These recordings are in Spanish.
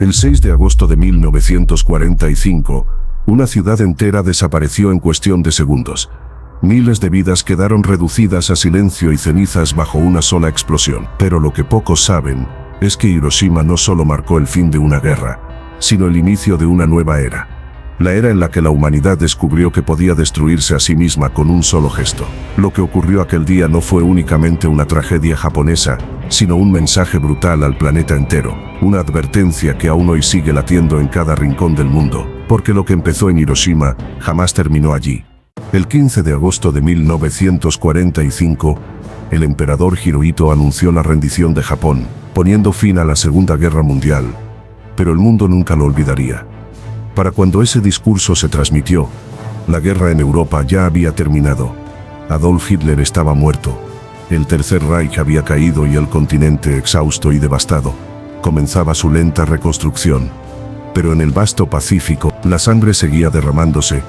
El 6 de agosto de 1945, una ciudad entera desapareció en cuestión de segundos. Miles de vidas quedaron reducidas a silencio y cenizas bajo una sola explosión. Pero lo que pocos saben es que Hiroshima no solo marcó el fin de una guerra, sino el inicio de una nueva era. La era en la que la humanidad descubrió que podía destruirse a sí misma con un solo gesto. Lo que ocurrió aquel día no fue únicamente una tragedia japonesa, sino un mensaje brutal al planeta entero. Una advertencia que aún hoy sigue latiendo en cada rincón del mundo, porque lo que empezó en Hiroshima jamás terminó allí. El 15 de agosto de 1945, el emperador Hirohito anunció la rendición de Japón, poniendo fin a la Segunda Guerra Mundial. Pero el mundo nunca lo olvidaría. Para cuando ese discurso se transmitió, la guerra en Europa ya había terminado. Adolf Hitler estaba muerto. El Tercer Reich había caído y el continente, exhausto y devastado, comenzaba su lenta reconstrucción. Pero en el vasto Pacífico, la sangre seguía derramándose.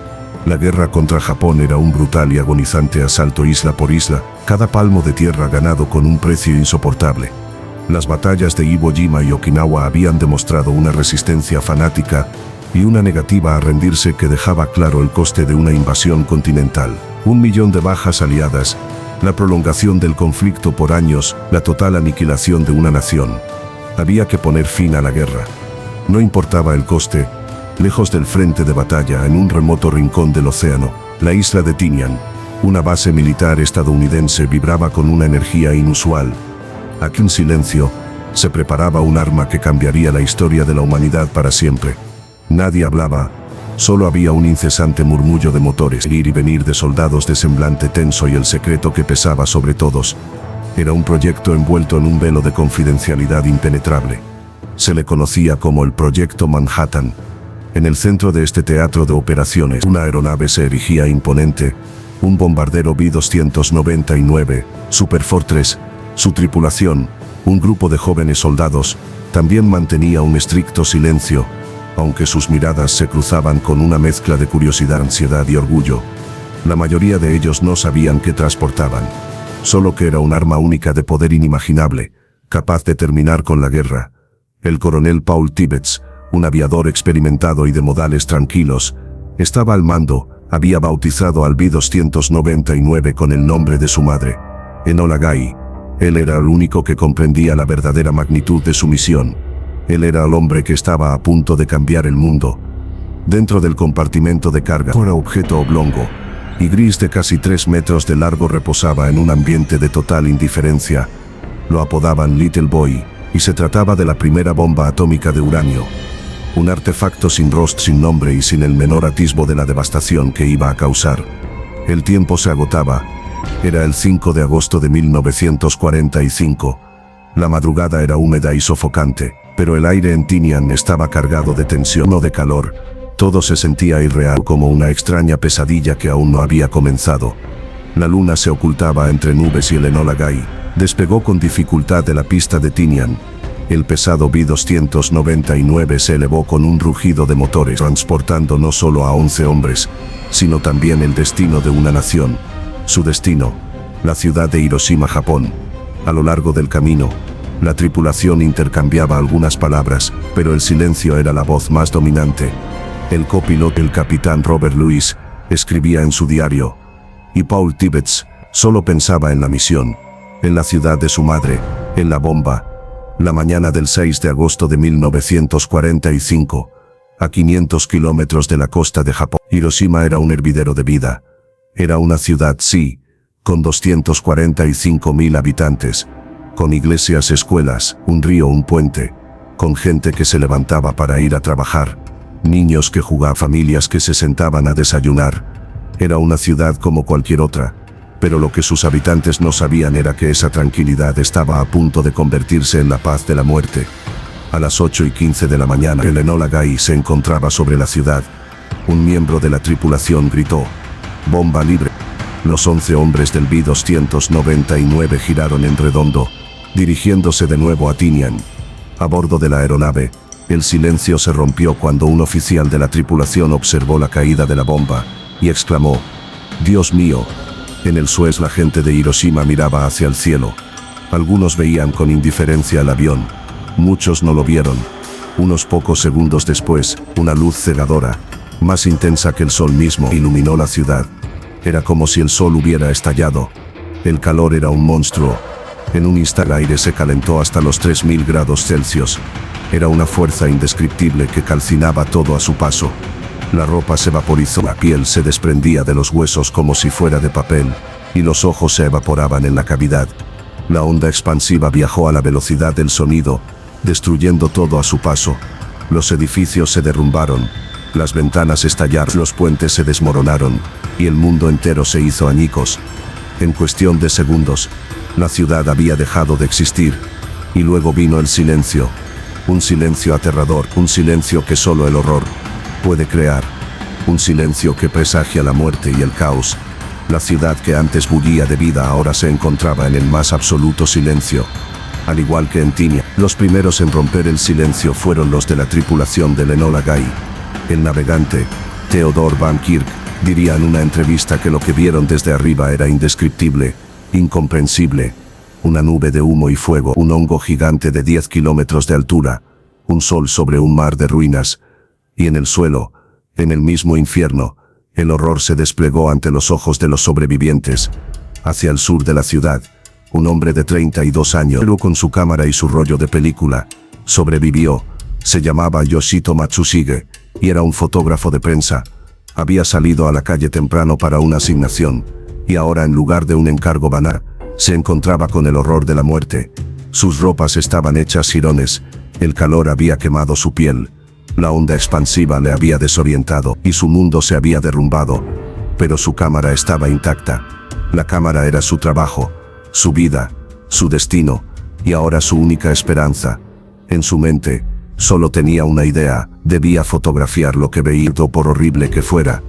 La guerra contra Japón era un brutal y agonizante asalto isla por isla, cada palmo de tierra ganado con un precio insoportable. Las batallas de Iwo Jima y Okinawa habían demostrado una resistencia fanática y una negativa a rendirse que dejaba claro el coste de una invasión continental. 1 millón de bajas aliadas, la prolongación del conflicto por años, la total aniquilación de una nación. Había que poner fin a la guerra. No importaba el coste. Lejos del frente de batalla, en un remoto rincón del océano, la isla de Tinian, una base militar estadounidense, vibraba con una energía inusual. Aquí en silencio, se preparaba un arma que cambiaría la historia de la humanidad para siempre. Nadie hablaba, solo había un incesante murmullo de motores, ir y venir de soldados de semblante tenso y el secreto que pesaba sobre todos. Era un proyecto envuelto en un velo de confidencialidad impenetrable. Se le conocía como el Proyecto Manhattan. En el centro de este teatro de operaciones, una aeronave se erigía imponente, un bombardero B-299, Superfortress. Su tripulación, un grupo de jóvenes soldados, también mantenía un estricto silencio, aunque sus miradas se cruzaban con una mezcla de curiosidad, ansiedad y orgullo. La mayoría de ellos no sabían qué transportaban, solo que era un arma única de poder inimaginable, capaz de terminar con la guerra. El coronel Paul Tibbets, un aviador experimentado y de modales tranquilos, estaba al mando. Había bautizado al B-299 con el nombre de su madre, Enola Gay. Él era el único que comprendía la verdadera magnitud de su misión. Él era el hombre que estaba a punto de cambiar el mundo. Dentro del compartimento de carga, un objeto oblongo y gris de casi 3 metros de largo reposaba en un ambiente de total indiferencia. Lo apodaban Little Boy, y se trataba de la primera bomba atómica de uranio. Un artefacto sin rostro, sin nombre y sin el menor atisbo de la devastación que iba a causar. El tiempo se agotaba. Era el 5 de agosto de 1945. La madrugada era húmeda y sofocante, pero el aire en Tinian estaba cargado de tensión o de calor. Todo se sentía irreal, como una extraña pesadilla que aún no había comenzado. La luna se ocultaba entre nubes y el Enola Gay despegó con dificultad de la pista de Tinian. El pesado B-299 se elevó con un rugido de motores, transportando no solo a 11 hombres, sino también el destino de una nación. Su destino, la ciudad de Hiroshima, Japón. A lo largo del camino, la tripulación intercambiaba algunas palabras, pero el silencio era la voz más dominante. El copiloto, el capitán Robert Lewis, escribía en su diario, y Paul Tibbets solo pensaba en la misión, en la ciudad de su madre, en la bomba. La mañana del 6 de agosto de 1945, a 500 kilómetros de la costa de Japón, Hiroshima era un hervidero de vida. Era una ciudad, sí, con 245.000 habitantes, con iglesias, escuelas, un río, un puente, con gente que se levantaba para ir a trabajar, niños que jugaban, familias que se sentaban a desayunar. Era una ciudad como cualquier otra, pero lo que sus habitantes no sabían era que esa tranquilidad estaba a punto de convertirse en la paz de la muerte. A las 8:15 de la mañana, el Enola Gay se encontraba sobre la ciudad. Un miembro de la tripulación gritó, «¡Bomba libre!». Los 11 hombres del B-299 giraron en redondo, dirigiéndose de nuevo a Tinian. A bordo de la aeronave, el silencio se rompió cuando un oficial de la tripulación observó la caída de la bomba y exclamó, «¡Dios mío!». En el Suez la gente de Hiroshima miraba hacia el cielo. Algunos veían con indiferencia el avión, muchos no lo vieron. Unos pocos segundos después, una luz cegadora, más intensa que el sol mismo, iluminó la ciudad. Era como si el sol hubiera estallado. El calor era un monstruo. En un instante el aire se calentó hasta los 3000 grados Celsius. Era una fuerza indescriptible que calcinaba todo a su paso. La ropa se vaporizó, la piel se desprendía de los huesos como si fuera de papel, y los ojos se evaporaban en la cavidad. La onda expansiva viajó a la velocidad del sonido, destruyendo todo a su paso. Los edificios se derrumbaron, las ventanas estallaron, los puentes se desmoronaron, y el mundo entero se hizo añicos. En cuestión de segundos, la ciudad había dejado de existir, y luego vino el silencio. Un silencio aterrador, un silencio que solo el horror puede crear. Un silencio que presagia la muerte y el caos. La ciudad que antes bullía de vida ahora se encontraba en el más absoluto silencio. Al igual que en Tinia, los primeros en romper el silencio fueron los de la tripulación del Enola Gay. El navegante, Theodor Van Kirk, diría en una entrevista que lo que vieron desde arriba era indescriptible, incomprensible. Una nube de humo y fuego, un hongo gigante de 10 kilómetros de altura, un sol sobre un mar de ruinas, y en el suelo, en el mismo infierno, el horror se desplegó ante los ojos de los sobrevivientes. Hacia el sur de la ciudad, un hombre de 32 años, pero con su cámara y su rollo de película, sobrevivió. Se llamaba Yoshito Matsushige, y era un fotógrafo de prensa. Había salido a la calle temprano para una asignación, y ahora en lugar de un encargo banal, se encontraba con el horror de la muerte. Sus ropas estaban hechas jirones, el calor había quemado su piel, la onda expansiva le había desorientado y su mundo se había derrumbado. Pero su cámara estaba intacta. La cámara era su trabajo, su vida, su destino, y ahora su única esperanza. En su mente, solo tenía una idea: debía fotografiar lo que veía, por horrible que fuera.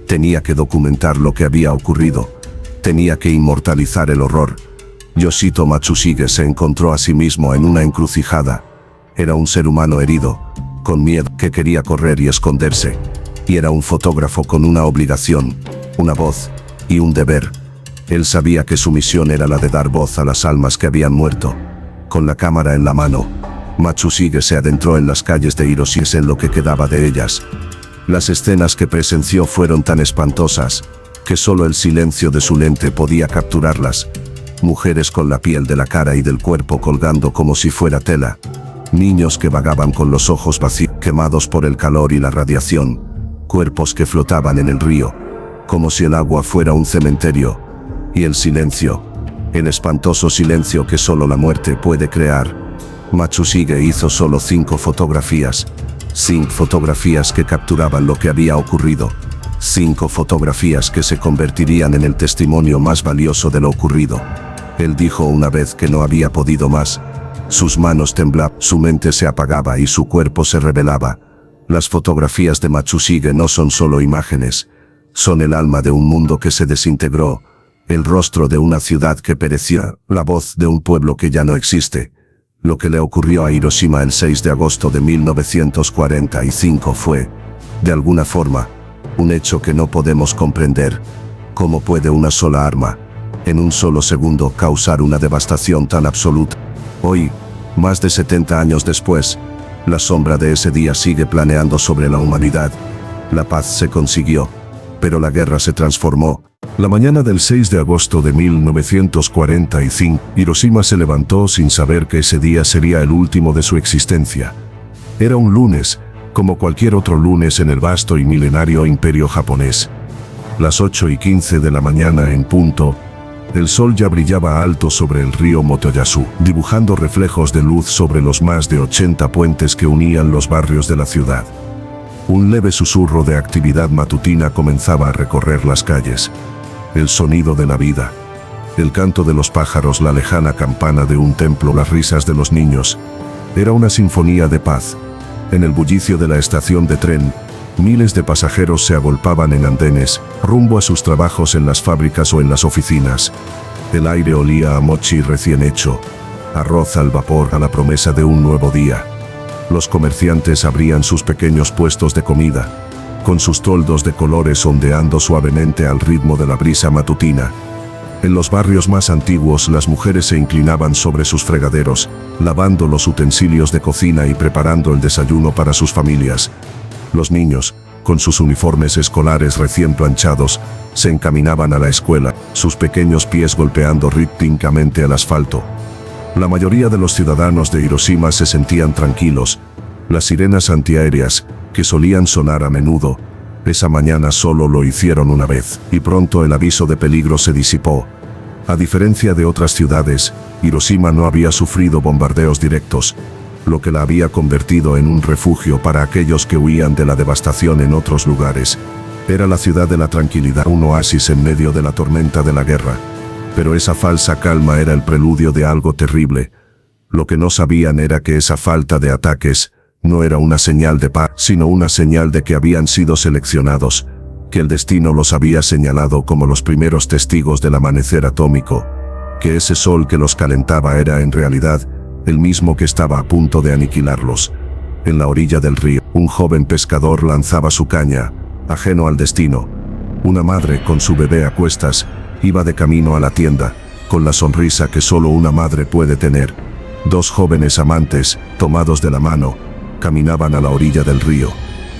Tenía que documentar lo que había ocurrido. Tenía que inmortalizar el horror. Yoshito Matsushige se encontró a sí mismo en una encrucijada. Era un ser humano herido, con miedo, que quería correr y esconderse. Y era un fotógrafo con una obligación, una voz y un deber. Él sabía que su misión era la de dar voz a las almas que habían muerto. Con la cámara en la mano, Matsushige se adentró en las calles de Hiroshima, en lo que quedaba de ellas. Las escenas que presenció fueron tan espantosas que solo el silencio de su lente podía capturarlas. Mujeres con la piel de la cara y del cuerpo colgando como si fuera tela. Niños que vagaban con los ojos vacíos, quemados por el calor y la radiación. Cuerpos que flotaban en el río, como si el agua fuera un cementerio. Y el silencio, el espantoso silencio que solo la muerte puede crear. Matsushige hizo solo 5 fotografías. 5 fotografías que capturaban lo que había ocurrido. 5 fotografías que se convertirían en el testimonio más valioso de lo ocurrido. Él dijo una vez que no había podido más. Sus manos temblaban, su mente se apagaba y su cuerpo se rebelaba. Las fotografías de Matsushige no son solo imágenes, son el alma de un mundo que se desintegró, el rostro de una ciudad que pereció, la voz de un pueblo que ya no existe. Lo que le ocurrió a Hiroshima el 6 de agosto de 1945 fue, de alguna forma, un hecho que no podemos comprender. ¿Cómo puede una sola arma, en un solo segundo, causar una devastación tan absoluta? Hoy, más de 70 años después, la sombra de ese día sigue planeando sobre la humanidad. La paz se consiguió, pero la guerra se transformó. La mañana del 6 de agosto de 1945, Hiroshima se levantó sin saber que ese día sería el último de su existencia. Era un lunes, como cualquier otro lunes en el vasto y milenario imperio japonés. Las 8:15 de la mañana en punto, el sol ya brillaba alto sobre el río Motoyasu, dibujando reflejos de luz sobre los más de 80 puentes que unían los barrios de la ciudad. Un leve susurro de actividad matutina comenzaba a recorrer las calles. El sonido de la vida, el canto de los pájaros, la lejana campana de un templo, las risas de los niños. Era una sinfonía de paz. En el bullicio de la estación de tren, miles de pasajeros se agolpaban en andenes, rumbo a sus trabajos en las fábricas o en las oficinas. El aire olía a mochi recién hecho, arroz al vapor, a la promesa de un nuevo día. Los comerciantes abrían sus pequeños puestos de comida, con sus toldos de colores ondeando suavemente al ritmo de la brisa matutina. En los barrios más antiguos las mujeres se inclinaban sobre sus fregaderos, lavando los utensilios de cocina y preparando el desayuno para sus familias. Los niños, con sus uniformes escolares recién planchados, se encaminaban a la escuela, sus pequeños pies golpeando rítmicamente el asfalto. La mayoría de los ciudadanos de Hiroshima se sentían tranquilos. Las sirenas antiaéreas, que solían sonar a menudo, esa mañana solo lo hicieron una vez, y pronto el aviso de peligro se disipó. A diferencia de otras ciudades, Hiroshima no había sufrido bombardeos directos, lo que la había convertido en un refugio para aquellos que huían de la devastación en otros lugares. Era la ciudad de la tranquilidad, un oasis en medio de la tormenta de la guerra. Pero esa falsa calma era el preludio de algo terrible. Lo que no sabían era que esa falta de ataques no era una señal de paz, sino una señal de que habían sido seleccionados, que el destino los había señalado como los primeros testigos del amanecer atómico, que ese sol que los calentaba era en realidad el mismo que estaba a punto de aniquilarlos. En la orilla del río, un joven pescador lanzaba su caña, ajeno al destino. Una madre con su bebé a cuestas iba de camino a la tienda, con la sonrisa que solo una madre puede tener. Dos jóvenes amantes, tomados de la mano, caminaban a la orilla del río.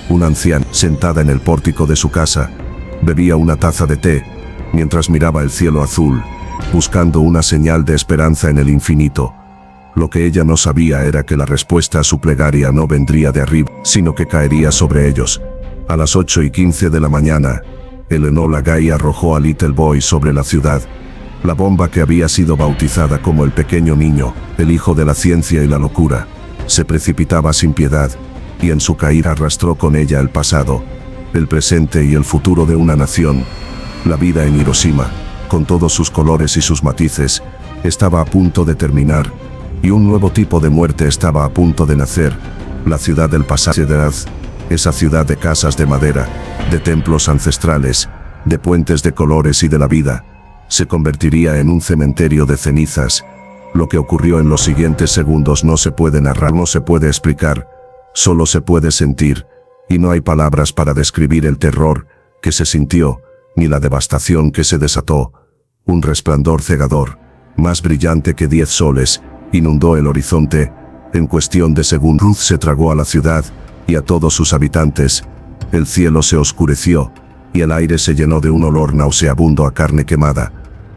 Una anciana, sentada en el pórtico de su casa, bebía una taza de té, mientras miraba el cielo azul, buscando una señal de esperanza en el infinito. Lo que ella no sabía era que la respuesta a su plegaria no vendría de arriba, sino que caería sobre ellos. A las 8:15 de la mañana, el Enola Gay arrojó a Little Boy sobre la ciudad. La bomba que había sido bautizada como el pequeño niño, el hijo de la ciencia y la locura, se precipitaba sin piedad, y en su caída arrastró con ella el pasado, el presente y el futuro de una nación. La vida en Hiroshima, con todos sus colores y sus matices, estaba a punto de terminar, y un nuevo tipo de muerte estaba a punto de nacer. La ciudad del pasado, esa ciudad de casas de madera, de templos ancestrales, de puentes de colores y de la vida, se convertiría en un cementerio de cenizas. Lo que ocurrió en los siguientes segundos no se puede narrar, no se puede explicar, solo se puede sentir, y no hay palabras para describir el terror que se sintió, ni la devastación que se desató. Un resplandor cegador, más brillante que 10 soles, inundó el horizonte. En cuestión de segundos, Ruth se tragó a la ciudad y a todos sus habitantes. El cielo se oscureció, y el aire se llenó de un olor nauseabundo a carne quemada,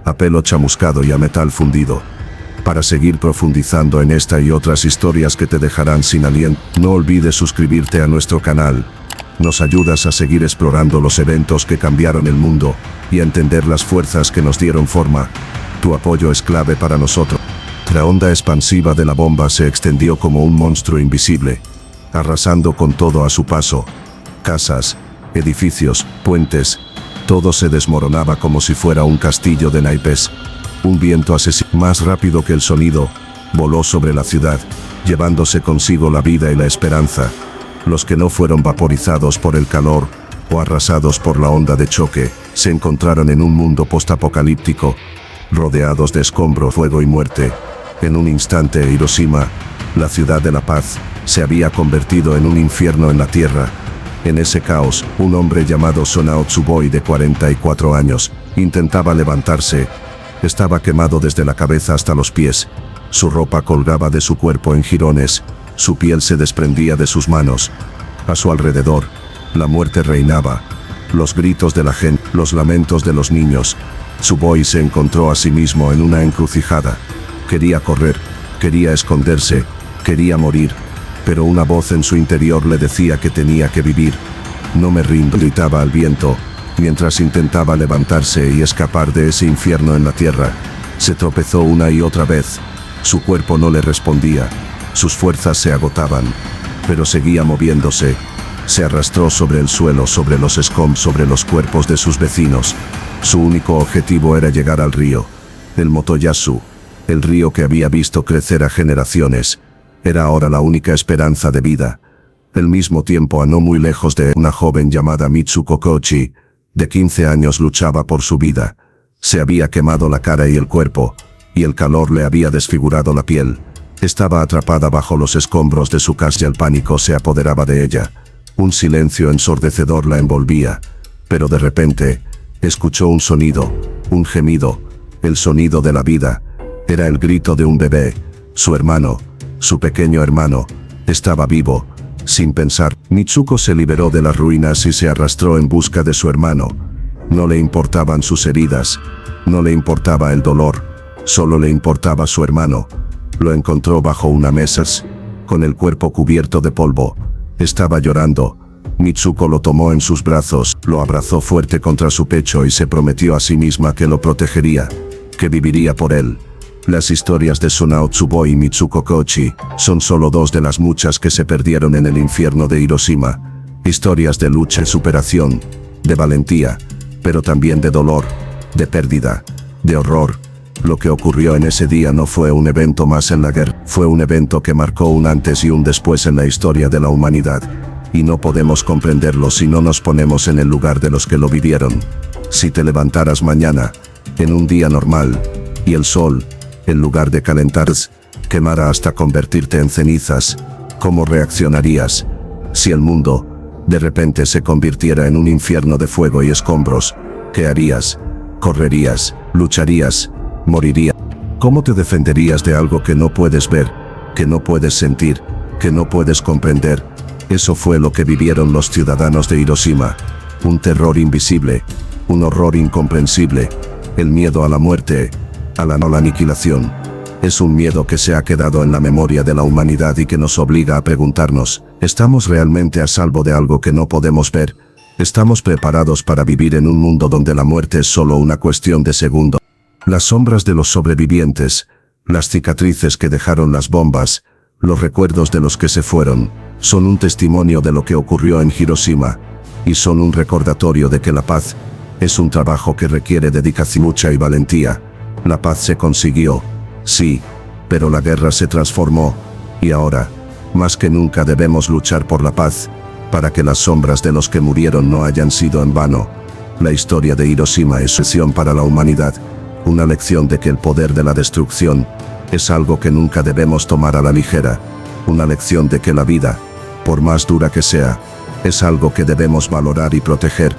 a pelo chamuscado y a metal fundido. Para seguir profundizando en esta y otras historias que te dejarán sin aliento, no olvides suscribirte a nuestro canal. Nos ayudas a seguir explorando los eventos que cambiaron el mundo y a entender las fuerzas que nos dieron forma. Tu apoyo es clave para nosotros. La onda expansiva de la bomba se extendió como un monstruo invisible, arrasando con todo a su paso. Casas, edificios, puentes, todo se desmoronaba como si fuera un castillo de naipes. Un viento asesino, más rápido que el sonido, voló sobre la ciudad, llevándose consigo la vida y la esperanza. Los que no fueron vaporizados por el calor o arrasados por la onda de choque, se encontraron en un mundo postapocalíptico, rodeados de escombros, fuego y muerte. En un instante Hiroshima, la ciudad de la paz, se había convertido en un infierno en la tierra. En ese caos, un hombre llamado Sonao Tsuboi de 44 años, intentaba levantarse. Estaba quemado desde la cabeza hasta los pies. Su ropa colgaba de su cuerpo en jirones, su piel se desprendía de sus manos. A su alrededor, la muerte reinaba. Los gritos de la gente, los lamentos de los niños. Tsuboi se encontró a sí mismo en una encrucijada. Quería correr, quería esconderse, quería morir, pero una voz en su interior le decía que tenía que vivir. No me rindo, gritaba al viento, mientras intentaba levantarse y escapar de ese infierno en la tierra. Se tropezó una y otra vez. Su cuerpo no le respondía, sus fuerzas se agotaban, pero seguía moviéndose. Se arrastró sobre el suelo, sobre los escombros, sobre los cuerpos de sus vecinos. Su único objetivo era llegar al río, el Motoyasu, el río que había visto crecer a generaciones. Era ahora la única esperanza de vida. Al mismo tiempo, a no muy lejos de una joven llamada Mitsuko Kochi, de 15 años, luchaba por su vida. Se había quemado la cara y el cuerpo, y el calor le había desfigurado la piel. Estaba atrapada bajo los escombros de su casa y el pánico se apoderaba de ella. Un silencio ensordecedor la envolvía, pero de repente, escuchó un sonido, un gemido, el sonido de la vida. Era el grito de un bebé. Su hermano, su pequeño hermano, estaba vivo. Sin pensar, Mitsuko se liberó de las ruinas y se arrastró en busca de su hermano. No le importaban sus heridas, no le importaba el dolor, solo le importaba su hermano. Lo encontró bajo una mesa, con el cuerpo cubierto de polvo. Estaba llorando. Mitsuko lo tomó en sus brazos, lo abrazó fuerte contra su pecho y se prometió a sí misma que lo protegería, que viviría por él. Las historias de Sunao Tsuboi y Mitsuko Kochi son solo dos de las muchas que se perdieron en el infierno de Hiroshima. Historias de lucha y superación, de valentía, pero también de dolor, de pérdida, de horror. Lo que ocurrió en ese día no fue un evento más en la guerra, fue un evento que marcó un antes y un después en la historia de la humanidad. Y no podemos comprenderlo si no nos ponemos en el lugar de los que lo vivieron. Si te levantaras mañana, en un día normal, y el sol, en lugar de calentarse, quemara hasta convertirte en cenizas, ¿cómo reaccionarías? Si el mundo, de repente se convirtiera en un infierno de fuego y escombros, ¿qué harías? ¿Correrías? ¿Lucharías? ¿Morirías? ¿Cómo te defenderías de algo que no puedes ver, que no puedes sentir, que no puedes comprender? Eso fue lo que vivieron los ciudadanos de Hiroshima. Un terror invisible, un horror incomprensible, el miedo a la muerte, a la aniquilación. Es un miedo que se ha quedado en la memoria de la humanidad y que nos obliga a preguntarnos, ¿estamos realmente a salvo de algo que no podemos ver? ¿Estamos preparados para vivir en un mundo donde la muerte es solo una cuestión de segundo? Las sombras de los sobrevivientes, las cicatrices que dejaron las bombas, los recuerdos de los que se fueron, son un testimonio de lo que ocurrió en Hiroshima, y son un recordatorio de que la paz es un trabajo que requiere dedicación, lucha y valentía. La paz se consiguió, sí, pero la guerra se transformó, y ahora, más que nunca debemos luchar por la paz, para que las sombras de los que murieron no hayan sido en vano. La historia de Hiroshima es lección para la humanidad, una lección de que el poder de la destrucción es algo que nunca debemos tomar a la ligera, una lección de que la vida, por más dura que sea, es algo que debemos valorar y proteger,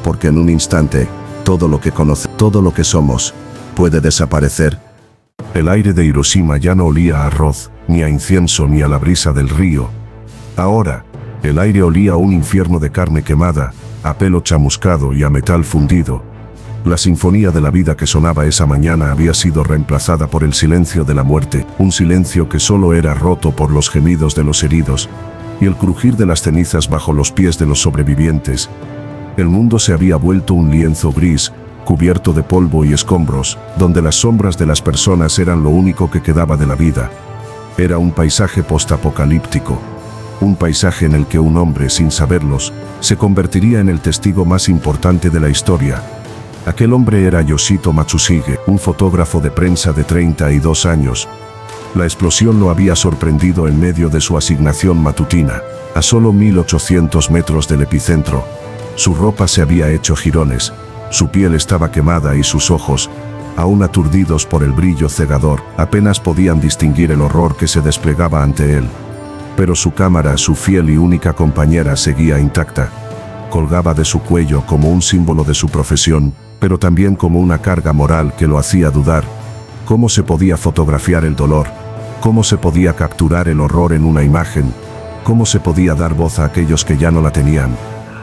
porque en un instante, todo lo que conocemos, todo lo que somos, puede desaparecer. El aire de Hiroshima ya no olía a arroz, ni a incienso ni a la brisa del río. Ahora, el aire olía a un infierno de carne quemada, a pelo chamuscado y a metal fundido. La sinfonía de la vida que sonaba esa mañana había sido reemplazada por el silencio de la muerte, un silencio que solo era roto por los gemidos de los heridos y el crujir de las cenizas bajo los pies de los sobrevivientes. El mundo se había vuelto un lienzo gris, cubierto de polvo y escombros, donde las sombras de las personas eran lo único que quedaba de la vida. Era un paisaje postapocalíptico, un paisaje en el que un hombre, sin saberlos, se convertiría en el testigo más importante de la historia. Aquel hombre era Yoshito Matsushige, un fotógrafo de prensa de 32 años. La explosión lo había sorprendido en medio de su asignación matutina, a solo 1800 metros del epicentro. Su ropa se había hecho jirones, su piel estaba quemada y sus ojos, aún aturdidos por el brillo cegador, apenas podían distinguir el horror que se desplegaba ante él. Pero su cámara, su fiel y única compañera, seguía intacta. Colgaba de su cuello como un símbolo de su profesión, pero también como una carga moral que lo hacía dudar. ¿Cómo se podía fotografiar el dolor? ¿Cómo se podía capturar el horror en una imagen? ¿Cómo se podía dar voz a aquellos que ya no la tenían?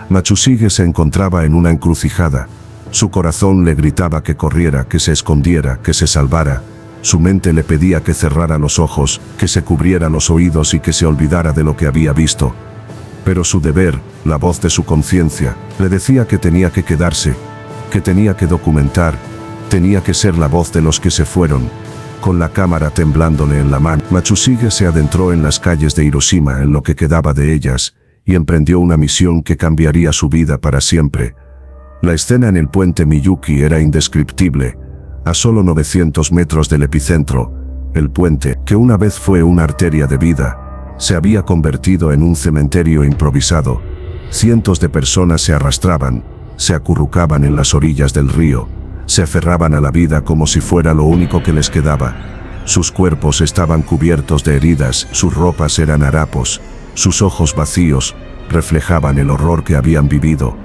Matsushige se encontraba en una encrucijada. Su corazón le gritaba que corriera, que se escondiera, que se salvara. Su mente le pedía que cerrara los ojos, que se cubriera los oídos y que se olvidara de lo que había visto. Pero su deber, la voz de su conciencia, le decía que tenía que quedarse, que tenía que documentar, tenía que ser la voz de los que se fueron. Con la cámara temblándole en la mano, Matsushige se adentró en las calles de Hiroshima, en lo que quedaba de ellas, y emprendió una misión que cambiaría su vida para siempre. La escena en el puente Miyuki era indescriptible. A solo 900 metros del epicentro, el puente, que una vez fue una arteria de vida, se había convertido en un cementerio improvisado. Cientos de personas se arrastraban, se acurrucaban en las orillas del río, se aferraban a la vida como si fuera lo único que les quedaba. Sus cuerpos estaban cubiertos de heridas, sus ropas eran harapos, sus ojos vacíos reflejaban el horror que habían vivido.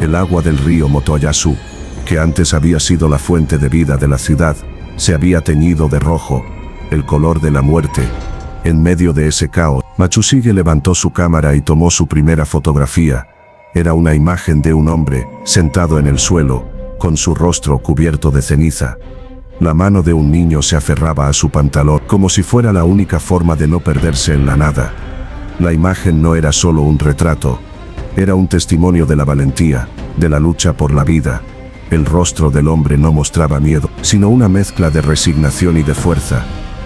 El agua del río Motoyasu, que antes había sido la fuente de vida de la ciudad, se había teñido de rojo, el color de la muerte. En medio de ese caos, Matsushige levantó su cámara y tomó su primera fotografía. Era una imagen de un hombre, sentado en el suelo, con su rostro cubierto de ceniza. La mano de un niño se aferraba a su pantalón, como si fuera la única forma de no perderse en la nada. La imagen no era solo un retrato, era un testimonio de la valentía, de la lucha por la vida. El rostro del hombre no mostraba miedo, sino una mezcla de resignación y de fuerza.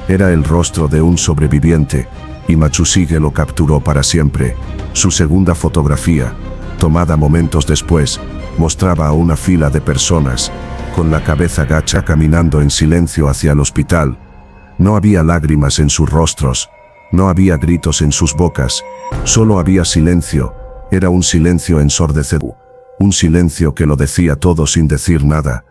Era el rostro de un sobreviviente, y Matsushige lo capturó para siempre. Su segunda fotografía, tomada momentos después, mostraba a una fila de personas, con la cabeza gacha caminando en silencio hacia el hospital. No había lágrimas en sus rostros, no había gritos en sus bocas, solo había silencio. Era un silencio ensordecedor, un silencio que lo decía todo sin decir nada.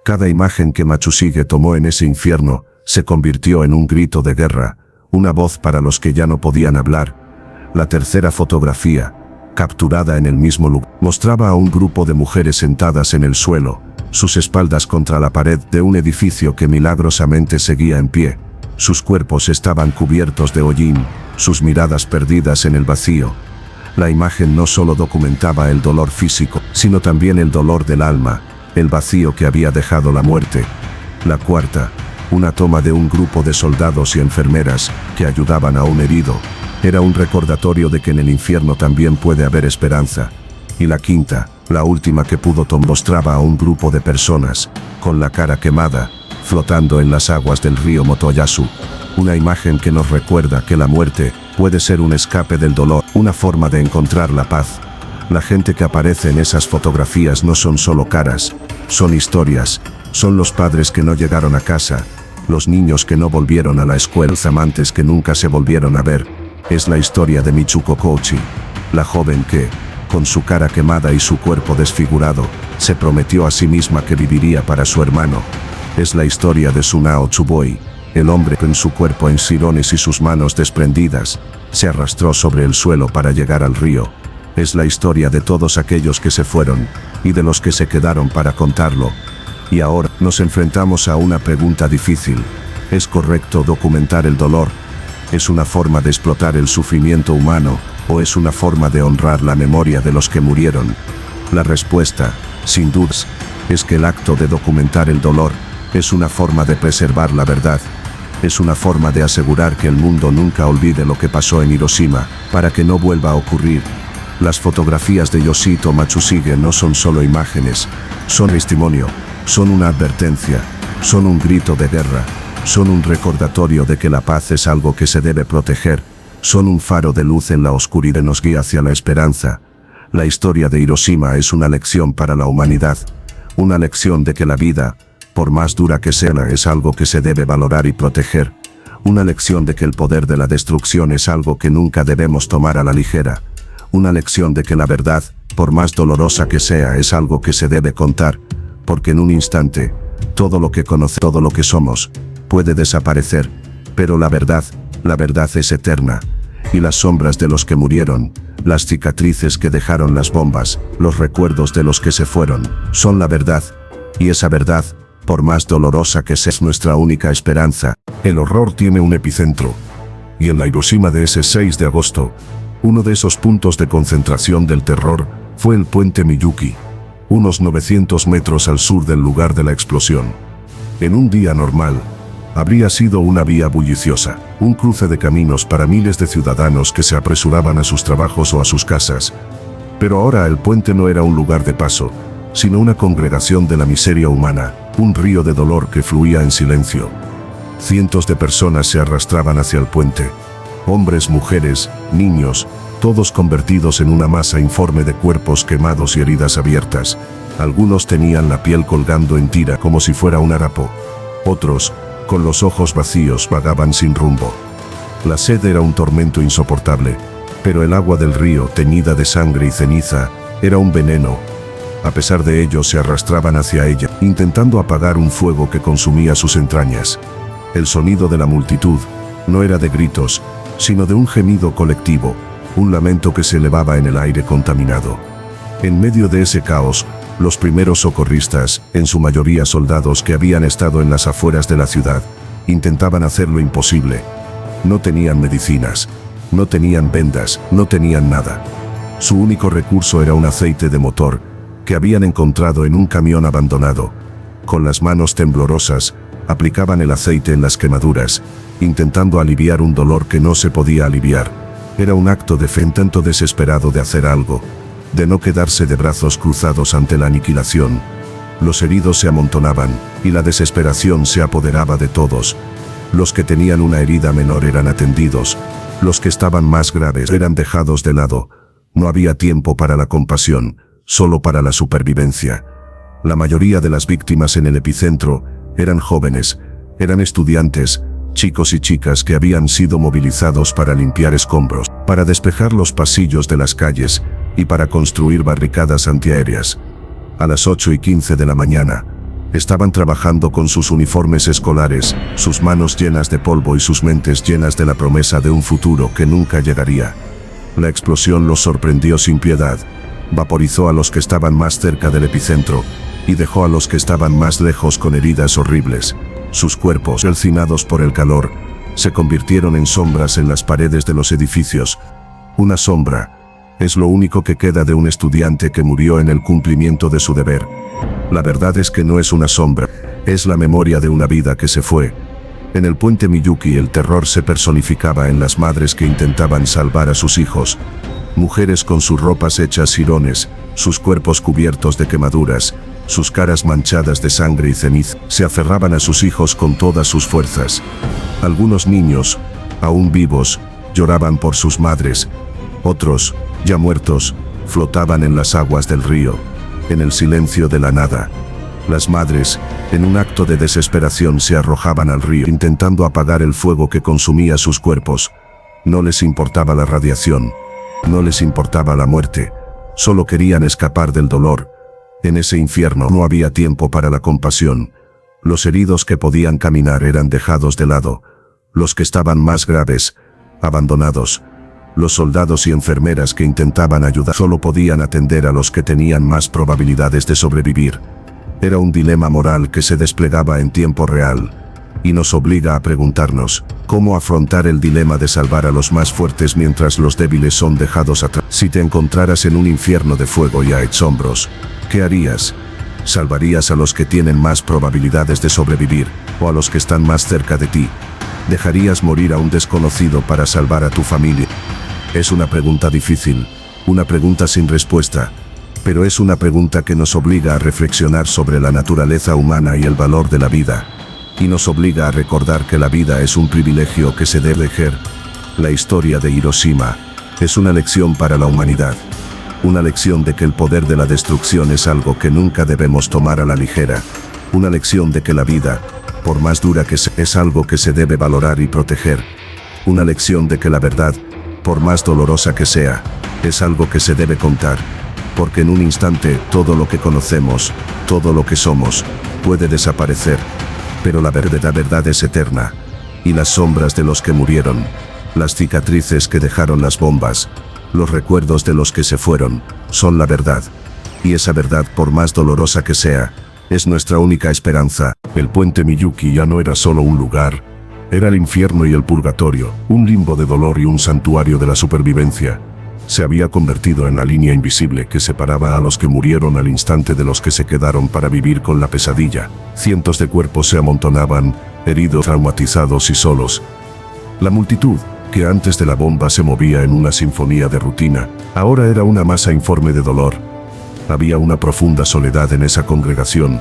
Cada imagen que Matsushige tomó en ese infierno se convirtió en un grito de guerra, una voz para los que ya no podían hablar. La tercera fotografía, capturada en el mismo lugar, mostraba a un grupo de mujeres sentadas en el suelo, sus espaldas contra la pared de un edificio que milagrosamente seguía en pie. Sus cuerpos estaban cubiertos de hollín, sus miradas perdidas en el vacío. La imagen no solo documentaba el dolor físico, sino también el dolor del alma, el vacío que había dejado la muerte. La cuarta, una toma de un grupo de soldados y enfermeras que ayudaban a un herido. Era un recordatorio de que en el infierno también puede haber esperanza. Y la quinta, la última que pudo tomar, mostraba a un grupo de personas, con la cara quemada, flotando en las aguas del río Motoyasu. Una imagen que nos recuerda que la muerte puede ser un escape del dolor, una forma de encontrar la paz. La gente que aparece en esas fotografías no son solo caras, son historias, son los padres que no llegaron a casa, los niños que no volvieron a la escuela, los amantes que nunca se volvieron a ver. Es la historia de Mitsuko Kochi, la joven que, con su cara quemada y su cuerpo desfigurado, se prometió a sí misma que viviría para su hermano. Es la historia de Tsunao Tsuboi, el hombre con su cuerpo en jirones y sus manos desprendidas, se arrastró sobre el suelo para llegar al río. Es la historia de todos aquellos que se fueron, y de los que se quedaron para contarlo. Y ahora, nos enfrentamos a una pregunta difícil. ¿Es correcto documentar el dolor? ¿Es una forma de explotar el sufrimiento humano, o es una forma de honrar la memoria de los que murieron? La respuesta, sin dudas, es que el acto de documentar el dolor es una forma de preservar la verdad. Es una forma de asegurar que el mundo nunca olvide lo que pasó en Hiroshima, para que no vuelva a ocurrir. Las fotografías de Yoshito Matsushige no son solo imágenes, son testimonio, son una advertencia, son un grito de guerra, son un recordatorio de que la paz es algo que se debe proteger, son un faro de luz en la oscuridad que nos guía hacia la esperanza. La historia de Hiroshima es una lección para la humanidad, una lección de que la vida, por más dura que sea, es algo que se debe valorar y proteger, una lección de que el poder de la destrucción es algo que nunca debemos tomar a la ligera, una lección de que la verdad, por más dolorosa que sea, es algo que se debe contar, porque en un instante, todo lo que conocemos, todo lo que somos, puede desaparecer, pero la verdad es eterna, y las sombras de los que murieron, las cicatrices que dejaron las bombas, los recuerdos de los que se fueron, son la verdad, y esa verdad, por más dolorosa que sea, es nuestra única esperanza. El horror tiene un epicentro, y en la Hiroshima de ese 6 de agosto, uno de esos puntos de concentración del terror fue el puente Miyuki, unos 900 metros al sur del lugar de la explosión. En un día normal, habría sido una vía bulliciosa, un cruce de caminos para miles de ciudadanos que se apresuraban a sus trabajos o a sus casas. Pero ahora el puente no era un lugar de paso, sino una congregación de la miseria humana, un río de dolor que fluía en silencio. Cientos de personas se arrastraban hacia el puente. Hombres, mujeres, niños, todos convertidos en una masa informe de cuerpos quemados y heridas abiertas. Algunos tenían la piel colgando en tira como si fuera un harapo. Otros, con los ojos vacíos, vagaban sin rumbo. La sed era un tormento insoportable, pero el agua del río, teñida de sangre y ceniza, era un veneno. A pesar de ello, se arrastraban hacia ella, intentando apagar un fuego que consumía sus entrañas. El sonido de la multitud no era de gritos, sino de un gemido colectivo, un lamento que se elevaba en el aire contaminado. En medio de ese caos, Los primeros socorristas, en su mayoría soldados que habían estado en las afueras de la ciudad, intentaban hacer lo imposible. No tenían medicinas, no tenían vendas, no tenían nada. Su único recurso era un aceite de motor que habían encontrado en un camión abandonado. Con las manos temblorosas, aplicaban el aceite en las quemaduras, intentando aliviar un dolor que no se podía aliviar. Era un acto de fe, un tanto desesperado de hacer algo, de no quedarse de brazos cruzados ante la aniquilación. Los heridos se amontonaban, y la desesperación se apoderaba de todos. Los que tenían una herida menor eran atendidos, los que estaban más graves eran dejados de lado. No había tiempo para la compasión, solo para la supervivencia. La mayoría de las víctimas en el epicentro eran jóvenes, eran estudiantes, chicos y chicas que habían sido movilizados para limpiar escombros, para despejar los pasillos de las calles y para construir barricadas antiaéreas. A las 8:15 de la mañana, estaban trabajando con sus uniformes escolares, sus manos llenas de polvo y sus mentes llenas de la promesa de un futuro que nunca llegaría. La explosión los sorprendió sin piedad, vaporizó a los que estaban más cerca del epicentro y dejó a los que estaban más lejos con heridas horribles. Sus cuerpos, calcinados por el calor, se convirtieron en sombras en las paredes de los edificios. Una sombra es lo único que queda de un estudiante que murió en el cumplimiento de su deber. La verdad es que no es una sombra, es la memoria de una vida que se fue. En el puente Miyuki el terror se personificaba en las madres que intentaban salvar a sus hijos. Mujeres con sus ropas hechas jirones, sus cuerpos cubiertos de quemaduras, sus caras manchadas de sangre y ceniza, se aferraban a sus hijos con todas sus fuerzas. Algunos niños, aún vivos, lloraban por sus madres. Otros, ya muertos, flotaban en las aguas del río, en el silencio de la nada. Las madres, en un acto de desesperación, se arrojaban al río, intentando apagar el fuego que consumía sus cuerpos. No les importaba la radiación, no les importaba la muerte, solo querían escapar del dolor. En ese infierno no había tiempo para la compasión. Los heridos que podían caminar eran dejados de lado, los que estaban más graves, abandonados. Los soldados y enfermeras que intentaban ayudar solo podían atender a los que tenían más probabilidades de sobrevivir. Era un dilema moral que se desplegaba en tiempo real, y nos obliga a preguntarnos, ¿cómo afrontar el dilema de salvar a los más fuertes mientras los débiles son dejados atrás? Si te encontraras en un infierno de fuego y a escombros, ¿qué harías? ¿Salvarías a los que tienen más probabilidades de sobrevivir, o a los que están más cerca de ti? ¿Dejarías morir a un desconocido para salvar a tu familia? Es una pregunta difícil, una pregunta sin respuesta, pero es una pregunta que nos obliga a reflexionar sobre la naturaleza humana y el valor de la vida, y nos obliga a recordar que la vida es un privilegio que se debe ejercer. La historia de Hiroshima es una lección para la humanidad, una lección de que el poder de la destrucción es algo que nunca debemos tomar a la ligera, una lección de que la vida, por más dura que sea, es algo que se debe valorar y proteger, una lección de que la verdad, por más dolorosa que sea, es algo que se debe contar, porque en un instante todo lo que conocemos, todo lo que somos, puede desaparecer, pero la verdad es eterna, y las sombras de los que murieron, las cicatrices que dejaron las bombas, los recuerdos de los que se fueron, son la verdad, y esa verdad, por más dolorosa que sea, es nuestra única esperanza. El puente Miyuki ya no era solo un lugar, era el infierno y el purgatorio, un limbo de dolor y un santuario de la supervivencia. Se había convertido en la línea invisible que separaba a los que murieron al instante de los que se quedaron para vivir con la pesadilla. Cientos de cuerpos se amontonaban, heridos, traumatizados y solos. La multitud, que antes de la bomba se movía en una sinfonía de rutina, ahora era una masa informe de dolor. Había una profunda soledad en esa congregación.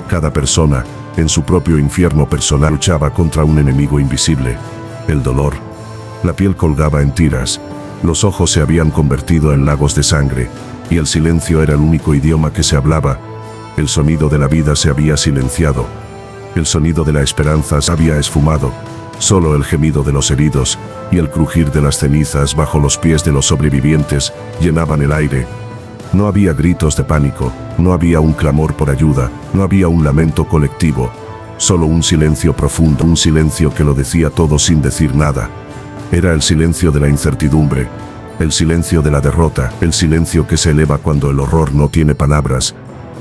Cada persona, en su propio infierno personal, luchaba contra un enemigo invisible, el dolor. La piel colgaba en tiras, los ojos se habían convertido en lagos de sangre, y el silencio era el único idioma que se hablaba. El sonido de la vida se había silenciado, el sonido de la esperanza se había esfumado. Solo el gemido de los heridos y el crujir de las cenizas bajo los pies de los sobrevivientes llenaban el aire. No había gritos de pánico, no había un clamor por ayuda, no había un lamento colectivo, solo un silencio profundo, un silencio que lo decía todo sin decir nada. Era el silencio de la incertidumbre, el silencio de la derrota, el silencio que se eleva cuando el horror no tiene palabras,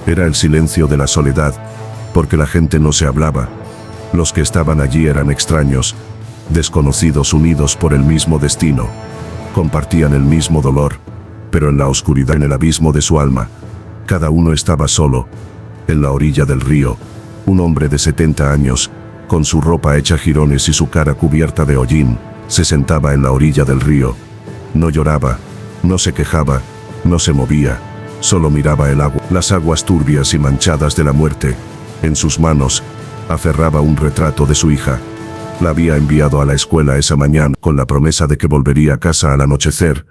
Era el silencio de la soledad, porque la gente no se hablaba. Los que estaban allí eran extraños, desconocidos unidos por el mismo destino. Compartían el mismo dolor, pero en la oscuridad, en el abismo de su alma, cada uno estaba solo. En la orilla del río, un hombre de 70 años, con su ropa hecha jirones y su cara cubierta de hollín, se sentaba en la orilla del río. No lloraba, no se quejaba, no se movía, solo miraba el agua, las aguas turbias y manchadas de la muerte. En sus manos, aferraba un retrato de su hija. La había enviado a la escuela esa mañana con la promesa de que volvería a casa al anochecer.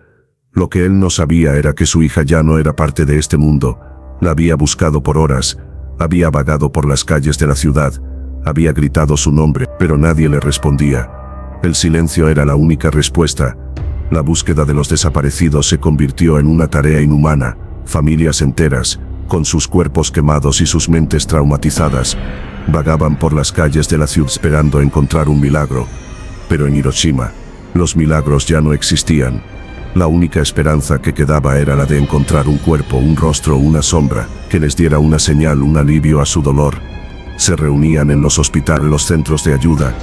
Lo que él no sabía era que su hija ya no era parte de este mundo. La había buscado por horas, había vagado por las calles de la ciudad, había gritado su nombre, pero nadie le respondía. El silencio era la única respuesta. La búsqueda de los desaparecidos se convirtió en una tarea inhumana. Familias enteras, con sus cuerpos quemados y sus mentes traumatizadas, vagaban por las calles de la ciudad esperando encontrar un milagro. Pero en Hiroshima, los milagros ya no existían. La única esperanza que quedaba era la de encontrar un cuerpo, un rostro, una sombra, que les diera una señal, un alivio a su dolor. Se reunían en los hospitales, en los centros de ayuda,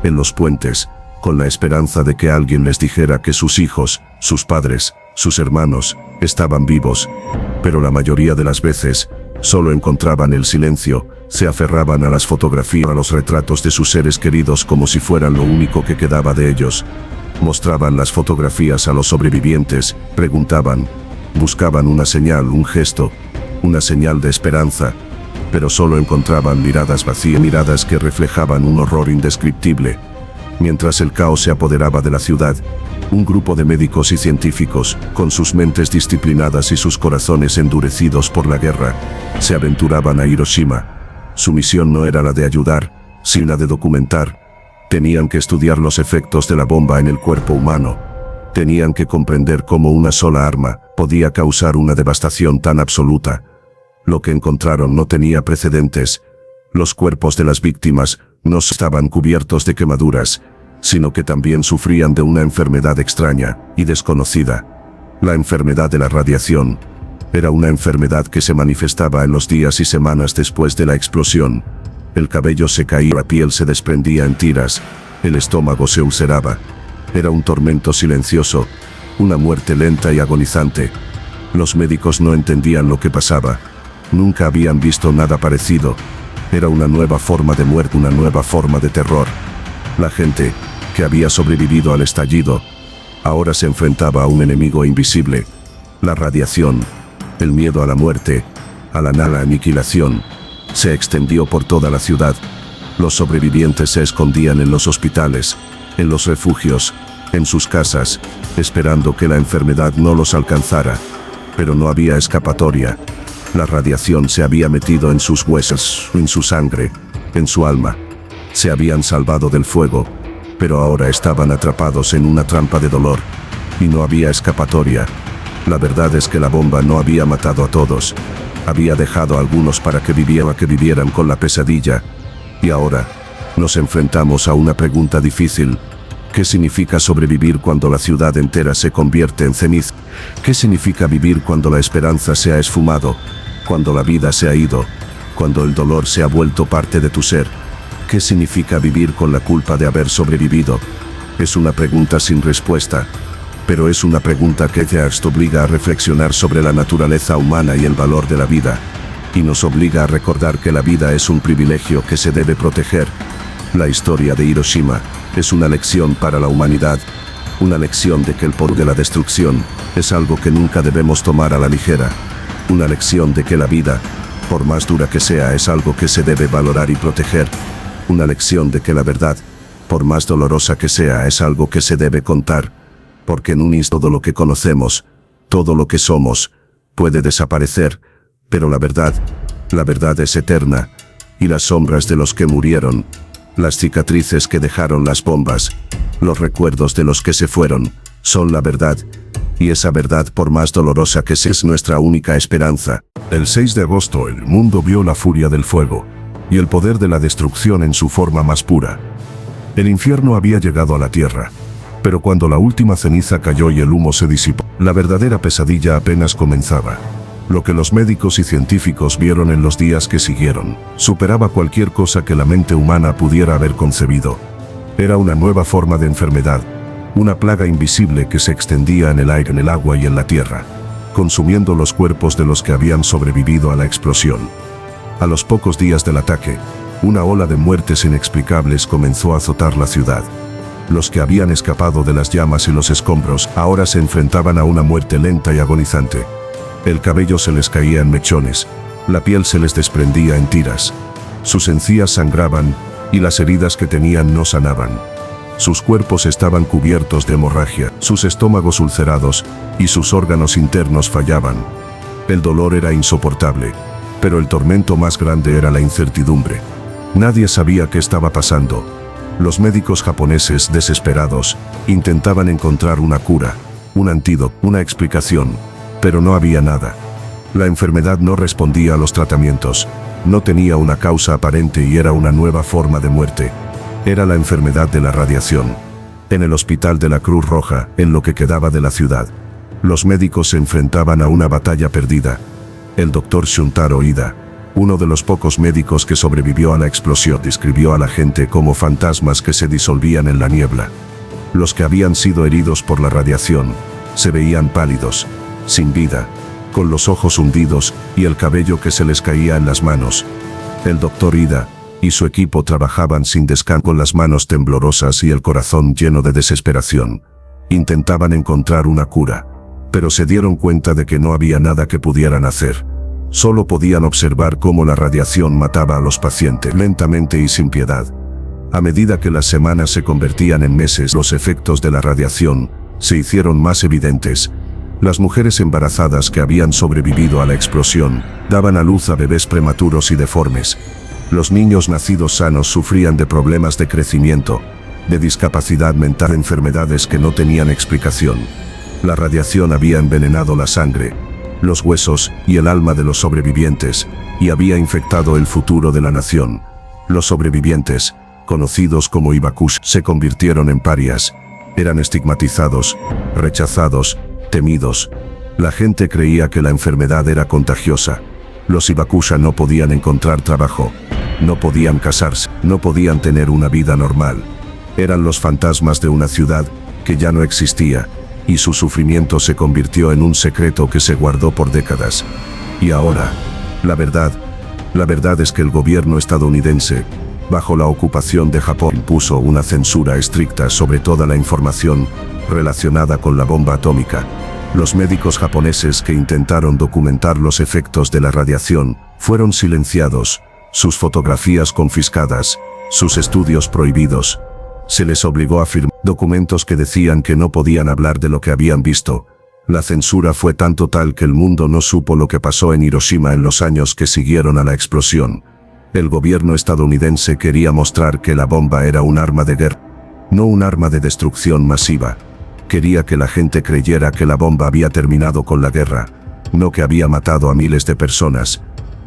en los puentes, con la esperanza de que alguien les dijera que sus hijos, sus padres, sus hermanos, estaban vivos. Pero la mayoría de las veces, solo encontraban el silencio, se aferraban a las fotografías, a los retratos de sus seres queridos como si fueran lo único que quedaba de ellos. Mostraban las fotografías a los sobrevivientes, preguntaban, buscaban una señal, un gesto, una señal de esperanza, pero solo encontraban miradas vacías, miradas que reflejaban un horror indescriptible. Mientras el caos se apoderaba de la ciudad, un grupo de médicos y científicos, con sus mentes disciplinadas y sus corazones endurecidos por la guerra, se aventuraban a Hiroshima. Su misión no era la de ayudar, sino la de documentar. Tenían que estudiar los efectos de la bomba en el cuerpo humano. Tenían que comprender cómo una sola arma podía causar una devastación tan absoluta. Lo que encontraron no tenía precedentes. Los cuerpos de las víctimas no estaban cubiertos de quemaduras, sino que también sufrían de una enfermedad extraña y desconocida. La enfermedad de la radiación. Era una enfermedad que se manifestaba en los días y semanas después de la explosión. El cabello se caía, la piel se desprendía en tiras, el estómago se ulceraba. Era un tormento silencioso, una muerte lenta y agonizante. Los médicos no entendían lo que pasaba. Nunca habían visto nada parecido. Era una nueva forma de muerte, una nueva forma de terror. La gente, que había sobrevivido al estallido, ahora se enfrentaba a un enemigo invisible. La radiación, el miedo a la muerte, a la aniquilación, se extendió por toda la ciudad. Los sobrevivientes se escondían en los hospitales, en los refugios, en sus casas, esperando que la enfermedad no los alcanzara. Pero no había escapatoria. La radiación se había metido en sus huesos, en su sangre, en su alma. Se habían salvado del fuego, pero ahora estaban atrapados en una trampa de dolor. Y no había escapatoria. La verdad es que la bomba no había matado a todos. Había dejado a algunos para que vivieran con la pesadilla. Y ahora, nos enfrentamos a una pregunta difícil. ¿Qué significa sobrevivir cuando la ciudad entera se convierte en ceniza? ¿Qué significa vivir cuando la esperanza se ha esfumado? Cuando la vida se ha ido? Cuando el dolor se ha vuelto parte de tu ser? ¿Qué significa vivir con la culpa de haber sobrevivido? Es una pregunta sin respuesta. Pero es una pregunta que te obliga a reflexionar sobre la naturaleza humana y el valor de la vida. Y nos obliga a recordar que la vida es un privilegio que se debe proteger. La historia de Hiroshima es una lección para la humanidad. Una lección de que el poder de la destrucción es algo que nunca debemos tomar a la ligera. Una lección de que la vida, por más dura que sea, es algo que se debe valorar y proteger. Una lección de que la verdad, por más dolorosa que sea, es algo que se debe contar. Porque en un instante todo lo que conocemos, todo lo que somos, puede desaparecer, pero la verdad es eterna, y las sombras de los que murieron, las cicatrices que dejaron las bombas, los recuerdos de los que se fueron, son la verdad, y esa verdad, por más dolorosa que sea, es nuestra única esperanza. El 6 de agosto el mundo vio la furia del fuego, y el poder de la destrucción en su forma más pura. El infierno había llegado a la tierra. Pero cuando la última ceniza cayó y el humo se disipó, la verdadera pesadilla apenas comenzaba. Lo que los médicos y científicos vieron en los días que siguieron superaba cualquier cosa que la mente humana pudiera haber concebido. Era una nueva forma de enfermedad, una plaga invisible que se extendía en el aire, en el agua y en la tierra, consumiendo los cuerpos de los que habían sobrevivido a la explosión. A los pocos días del ataque, una ola de muertes inexplicables comenzó a azotar la ciudad. Los que habían escapado de las llamas y los escombros ahora se enfrentaban a una muerte lenta y agonizante. El cabello se les caía en mechones, la piel se les desprendía en tiras. Sus encías sangraban y las heridas que tenían no sanaban. Sus cuerpos estaban cubiertos de hemorragia, sus estómagos ulcerados y sus órganos internos fallaban. El dolor era insoportable, pero el tormento más grande era la incertidumbre. Nadie sabía qué estaba pasando. Los médicos japoneses, desesperados, intentaban encontrar una cura, un antídoto, una explicación, pero no había nada. La enfermedad no respondía a los tratamientos, no tenía una causa aparente y era una nueva forma de muerte. Era la enfermedad de la radiación. En el hospital de la Cruz Roja, en lo que quedaba de la ciudad, los médicos se enfrentaban a una batalla perdida. El doctor Shuntaro Ida, uno de los pocos médicos que sobrevivió a la explosión, describió a la gente como fantasmas que se disolvían en la niebla. Los que habían sido heridos por la radiación se veían pálidos, sin vida, con los ojos hundidos y el cabello que se les caía en las manos. El doctor Ida y su equipo trabajaban sin descanso, con las manos temblorosas y el corazón lleno de desesperación. Intentaban encontrar una cura, pero se dieron cuenta de que no había nada que pudieran hacer. Solo podían observar cómo la radiación mataba a los pacientes lentamente y sin piedad. A medida que las semanas se convertían en meses, los efectos de la radiación se hicieron más evidentes. Las mujeres embarazadas que habían sobrevivido a la explosión daban a luz a bebés prematuros y deformes. Los niños nacidos sanos sufrían de problemas de crecimiento, de discapacidad mental, enfermedades que no tenían explicación. La radiación había envenenado la sangre, los huesos y el alma de los sobrevivientes, y había infectado el futuro de la nación. Los sobrevivientes, conocidos como Hibakusha, se convirtieron en parias. Eran estigmatizados, rechazados, temidos. La gente creía que la enfermedad era contagiosa. Los Hibakusha no podían encontrar trabajo, no podían casarse, no podían tener una vida normal. Eran los fantasmas de una ciudad que ya no existía, y su sufrimiento se convirtió en un secreto que se guardó por décadas. Y ahora, la verdad es que el gobierno estadounidense, bajo la ocupación de Japón, impuso una censura estricta sobre toda la información relacionada con la bomba atómica. Los médicos japoneses que intentaron documentar los efectos de la radiación fueron silenciados, sus fotografías confiscadas, sus estudios prohibidos. Se les obligó a firmar documentos que decían que no podían hablar de lo que habían visto. La censura fue tan total que el mundo no supo lo que pasó en Hiroshima en los años que siguieron a la explosión. El gobierno estadounidense quería mostrar que la bomba era un arma de guerra, no un arma de destrucción masiva. Quería que la gente creyera que la bomba había terminado con la guerra, no que había matado a miles de personas.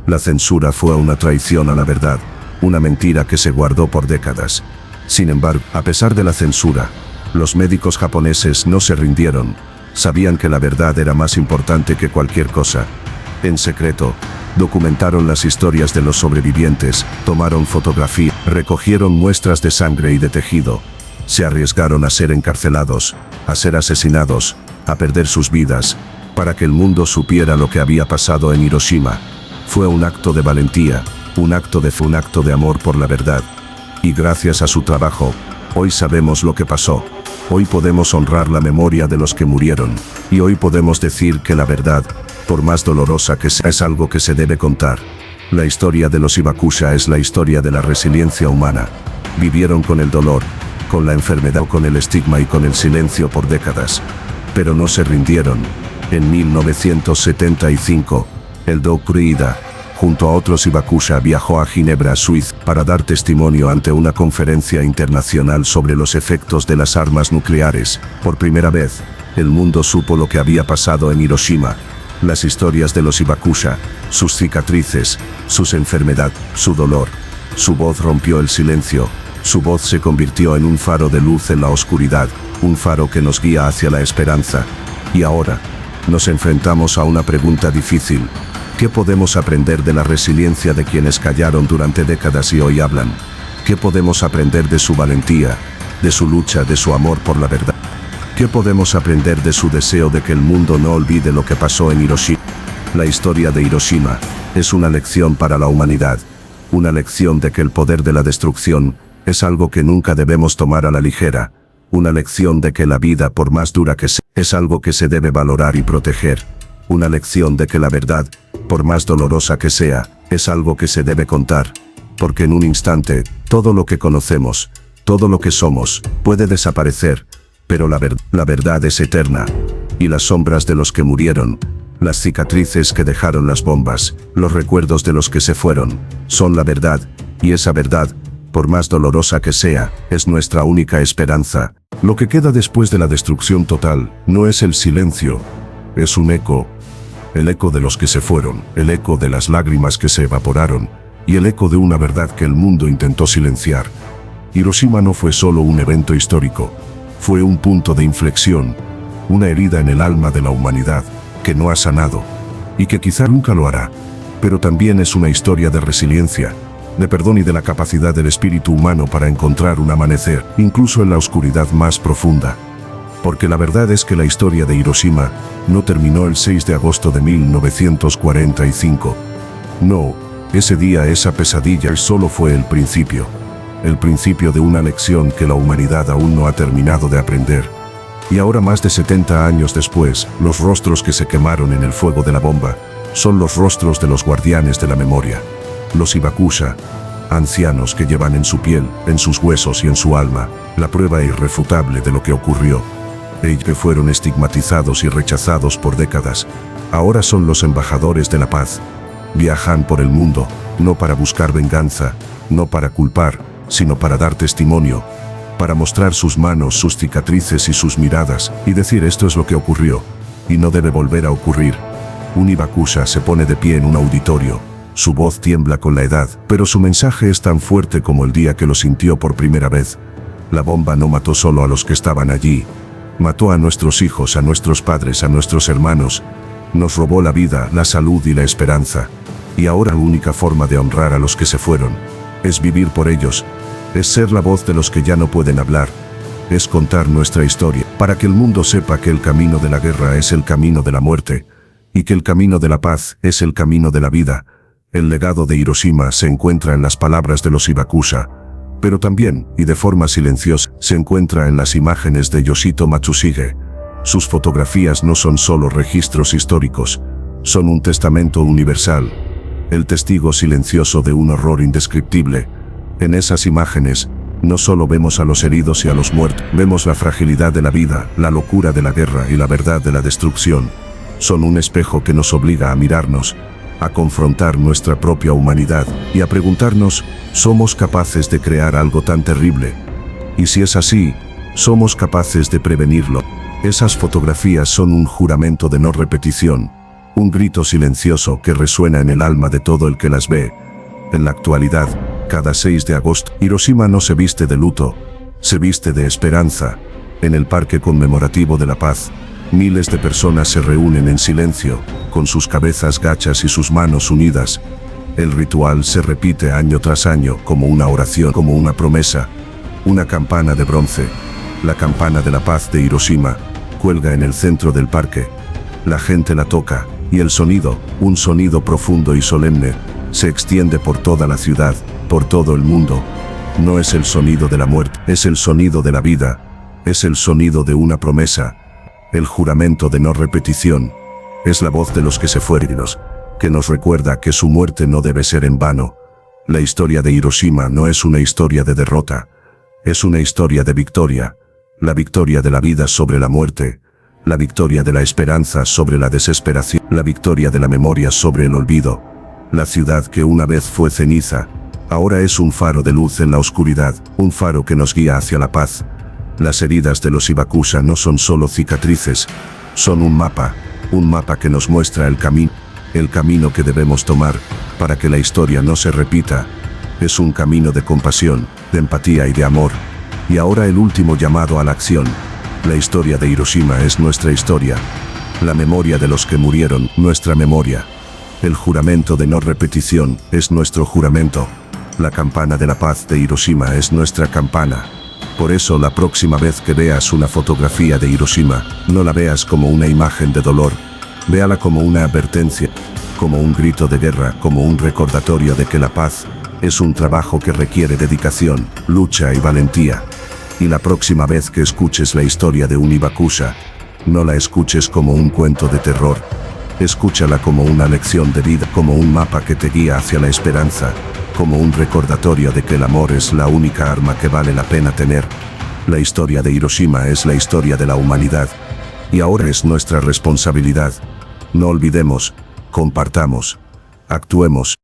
La censura fue una traición a la verdad, una mentira que se guardó por décadas. Sin embargo, a pesar de la censura, los médicos japoneses no se rindieron. Sabían que la verdad era más importante que cualquier cosa. En secreto, documentaron las historias de los sobrevivientes, tomaron fotografías, recogieron muestras de sangre y de tejido. Se arriesgaron a ser encarcelados, a ser asesinados, a perder sus vidas, para que el mundo supiera lo que había pasado en Hiroshima. Fue un acto de valentía, un acto de amor por la verdad. Y gracias a su trabajo, hoy sabemos lo que pasó. Hoy podemos honrar la memoria de los que murieron, y hoy podemos decir que la verdad, por más dolorosa que sea, es algo que se debe contar. La historia de los Hibakusha es la historia de la resiliencia humana. Vivieron con el dolor, con la enfermedad, con el estigma y con el silencio por décadas. Pero no se rindieron. En 1975, el Dr. Ida, junto a otros Hibakusha, viajó a Ginebra, Suiza, para dar testimonio ante una conferencia internacional sobre los efectos de las armas nucleares. Por primera vez, el mundo supo lo que había pasado en Hiroshima. Las historias de los Hibakusha, sus cicatrices, sus enfermedades, su dolor. Su voz rompió el silencio. Su voz se convirtió en un faro de luz en la oscuridad, un faro que nos guía hacia la esperanza. Y ahora, nos enfrentamos a una pregunta difícil. ¿Qué podemos aprender de la resiliencia de quienes callaron durante décadas y hoy hablan? ¿Qué podemos aprender de su valentía, de su lucha, de su amor por la verdad? ¿Qué podemos aprender de su deseo de que el mundo no olvide lo que pasó en Hiroshima? La historia de Hiroshima es una lección para la humanidad, una lección de que el poder de la destrucción es algo que nunca debemos tomar a la ligera, una lección de que la vida, por más dura que sea, es algo que se debe valorar y proteger, una lección de que la verdad, por más dolorosa que sea, es algo que se debe contar, porque en un instante, todo lo que conocemos, todo lo que somos, puede desaparecer, pero la verdad es eterna, y las sombras de los que murieron, las cicatrices que dejaron las bombas, los recuerdos de los que se fueron, son la verdad, y esa verdad, por más dolorosa que sea, es nuestra única esperanza. Lo que queda después de la destrucción total no es el silencio, es un eco. El eco de los que se fueron, el eco de las lágrimas que se evaporaron, y el eco de una verdad que el mundo intentó silenciar. Hiroshima no fue solo un evento histórico, fue un punto de inflexión, una herida en el alma de la humanidad, que no ha sanado, y que quizá nunca lo hará, pero también es una historia de resiliencia, de perdón y de la capacidad del espíritu humano para encontrar un amanecer, incluso en la oscuridad más profunda. Porque la verdad es que la historia de Hiroshima no terminó el 6 de agosto de 1945. No, ese día, esa pesadilla solo fue el principio de una lección que la humanidad aún no ha terminado de aprender. Y ahora, más de 70 años después, los rostros que se quemaron en el fuego de la bomba son los rostros de los guardianes de la memoria. Los Hibakusha, ancianos que llevan en su piel, en sus huesos y en su alma, la prueba irrefutable de lo que ocurrió. Ellos fueron estigmatizados y rechazados por décadas. Ahora son los embajadores de la paz. Viajan por el mundo, no para buscar venganza, no para culpar, sino para dar testimonio, para mostrar sus manos, sus cicatrices y sus miradas, y decir: esto es lo que ocurrió, y no debe volver a ocurrir. Un Hibakusha se pone de pie en un auditorio. Su voz tiembla con la edad, pero su mensaje es tan fuerte como el día que lo sintió por primera vez. La bomba no mató solo a los que estaban allí. Mató a nuestros hijos, a nuestros padres, a nuestros hermanos. Nos robó la vida, la salud y la esperanza. Y ahora la única forma de honrar a los que se fueron es vivir por ellos. Es ser la voz de los que ya no pueden hablar. Es contar nuestra historia, para que el mundo sepa que el camino de la guerra es el camino de la muerte, y que el camino de la paz es el camino de la vida. El legado de Hiroshima se encuentra en las palabras de los Hibakusha, pero también, y de forma silenciosa, se encuentra en las imágenes de Yoshito Matsushige. Sus fotografías no son solo registros históricos, son un testamento universal, el testigo silencioso de un horror indescriptible. En esas imágenes, no solo vemos a los heridos y a los muertos, vemos la fragilidad de la vida, la locura de la guerra y la verdad de la destrucción. Son un espejo que nos obliga a mirarnos, a confrontar nuestra propia humanidad y a preguntarnos: ¿somos capaces de crear algo tan terrible? Y si es así, ¿somos capaces de prevenirlo? Esas fotografías son un juramento de no repetición, un grito silencioso que resuena en el alma de todo el que las ve. En la actualidad, cada 6 de agosto, Hiroshima no se viste de luto, se viste de esperanza. En el parque conmemorativo de la paz, miles de personas se reúnen en silencio, con sus cabezas gachas y sus manos unidas. El ritual se repite año tras año como una oración, como una promesa. Una campana de bronce, la campana de la paz de Hiroshima, cuelga en el centro del parque. La gente la toca, y el sonido, un sonido profundo y solemne, se extiende por toda la ciudad, por todo el mundo. No es el sonido de la muerte, es el sonido de la vida, es el sonido de una promesa, el juramento de no repetición. Es la voz de los que se fueron, que nos recuerda que su muerte no debe ser en vano. La historia de Hiroshima no es una historia de derrota, es una historia de victoria. La victoria de la vida sobre la muerte, la victoria de la esperanza sobre la desesperación, la victoria de la memoria sobre el olvido. La ciudad que una vez fue ceniza, ahora es un faro de luz en la oscuridad, un faro que nos guía hacia la paz. Las heridas de los Hibakusha no son solo cicatrices, son un mapa que nos muestra el camino que debemos tomar para que la historia no se repita. Es un camino de compasión, de empatía y de amor. Y ahora el último llamado a la acción. La historia de Hiroshima es nuestra historia. La memoria de los que murieron, nuestra memoria. El juramento de no repetición es nuestro juramento. La campana de la paz de Hiroshima es nuestra campana. Por eso la próxima vez que veas una fotografía de Hiroshima, no la veas como una imagen de dolor. Véala como una advertencia, como un grito de guerra, como un recordatorio de que la paz es un trabajo que requiere dedicación, lucha y valentía. Y la próxima vez que escuches la historia de un Hibakusha, no la escuches como un cuento de terror. Escúchala como una lección de vida, como un mapa que te guía hacia la esperanza, como un recordatorio de que el amor es la única arma que vale la pena tener. La historia de Hiroshima es la historia de la humanidad. Y ahora es nuestra responsabilidad. No olvidemos, compartamos, actuemos.